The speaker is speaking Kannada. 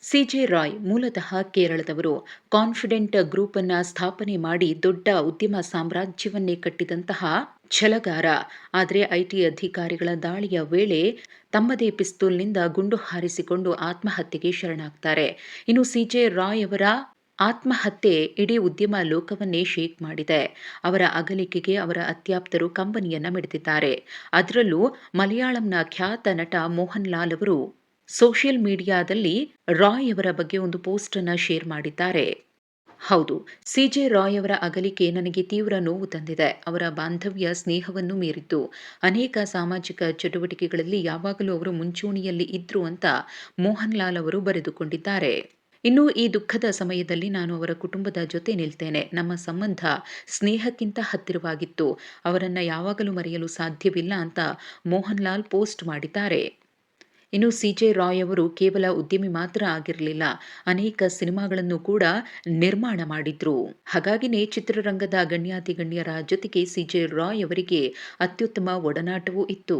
ಸಿಜೆ ರಾಯ್ ಮೂಲತಃ ಕೇರಳದವರು. ಕಾನ್ಫಿಡೆಂಟ್ ಗ್ರೂಪ್ ಅನ್ನ ಸ್ಥಾಪನೆ ಮಾಡಿ ದೊಡ್ಡ ಉದ್ಯಮ ಸಾಮ್ರಾಜ್ಯವನ್ನೇ ಕಟ್ಟಿದಂತಹ ಛಲಗಾರ. ಆದರೆ ಐಟಿ ಅಧಿಕಾರಿಗಳ ದಾಳಿಯ ವೇಳೆ ತಮ್ಮದೇ ಪಿಸ್ತೂಲ್ನಿಂದ ಗುಂಡು ಹಾರಿಸಿಕೊಂಡು ಆತ್ಮಹತ್ಯೆಗೆ ಶರಣಾಗ್ತಾರೆ. ಇನ್ನು ಸಿಜೆ ರಾಯ್ ಅವರ ಆತ್ಮಹತ್ಯೆ ಇಡೀ ಉದ್ಯಮ ಲೋಕವನ್ನೇ ಶೇಕ್ ಮಾಡಿದೆ. ಅವರ ಅಗಲಿಕೆಗೆ ಅವರ ಅತ್ಯಾಪ್ತರು ಕಂಬನಿಯನ್ನ ಮಿಡಿದಿದ್ದಾರೆ. ಅದರಲ್ಲೂ ಮಲಯಾಳಂನ ಖ್ಯಾತ ನಟ ಮೋಹನ್ ಲಾಲ್ ಅವರು ಸೋಷಿಯಲ್ ಮೀಡಿಯಾದಲ್ಲಿ ರಾಯ್ ಅವರ ಬಗ್ಗೆ ಒಂದು ಪೋಸ್ಟ್ ಅನ್ನ ಶೇರ್ ಮಾಡಿದ್ದಾರೆ. ಹೌದು, ಸಿಜೆ ರಾಯ್ ಅವರ ಅಗಲಿಕೆ ನನಗೆ ತೀವ್ರ ನೋವು ತಂದಿದೆ. ಅವರ ಬಾಂಧವ್ಯ ಸ್ನೇಹವನ್ನು ಮೀರಿದ್ದು. ಅನೇಕ ಸಾಮಾಜಿಕ ಚಟುವಟಿಕೆಗಳಲ್ಲಿ ಯಾವಾಗಲೂ ಅವರು ಮುಂಚೂಣಿಯಲ್ಲಿ ಇದ್ರು ಅಂತ ಮೋಹನ್ ಲಾಲ್ ಅವರು ಬರೆದುಕೊಂಡಿದ್ದಾರೆ. ಇನ್ನು ಈ ದುಃಖದ ಸಮಯದಲ್ಲಿ ನಾನು ಅವರ ಕುಟುಂಬದ ಜೊತೆ ನಿಲ್ತೇನೆ. ನಮ್ಮ ಸಂಬಂಧ ಸ್ನೇಹಕ್ಕಿಂತ ಹತ್ತಿರವಾಗಿತ್ತು. ಅವರನ್ನ ಯಾವಾಗಲೂ ಮರೆಯಲು ಸಾಧ್ಯವಿಲ್ಲ ಅಂತ ಮೋಹನ್ ಲಾಲ್ ಪೋಸ್ಟ್ ಮಾಡಿದ್ದಾರೆ. ಇನ್ನು ಸಿಜೆ ರಾಯ್ ಅವರು ಕೇವಲ ಉದ್ಯಮಿ ಮಾತ್ರ ಆಗಿರಲಿಲ್ಲ, ಅನೇಕ ಸಿನಿಮಾಗಳನ್ನು ಕೂಡ ನಿರ್ಮಾಣ ಮಾಡಿದ್ರು. ಹಾಗಾಗಿನೇ ಚಿತ್ರರಂಗದ ಗಣ್ಯಾತಿ ಗಣ್ಯರ ಜೊತೆಗೆ ಸಿಜೆ ರಾಯ್ ಅವರಿಗೆ ಅತ್ಯುತ್ತಮ ಒಡನಾಟವೂ ಇತ್ತು.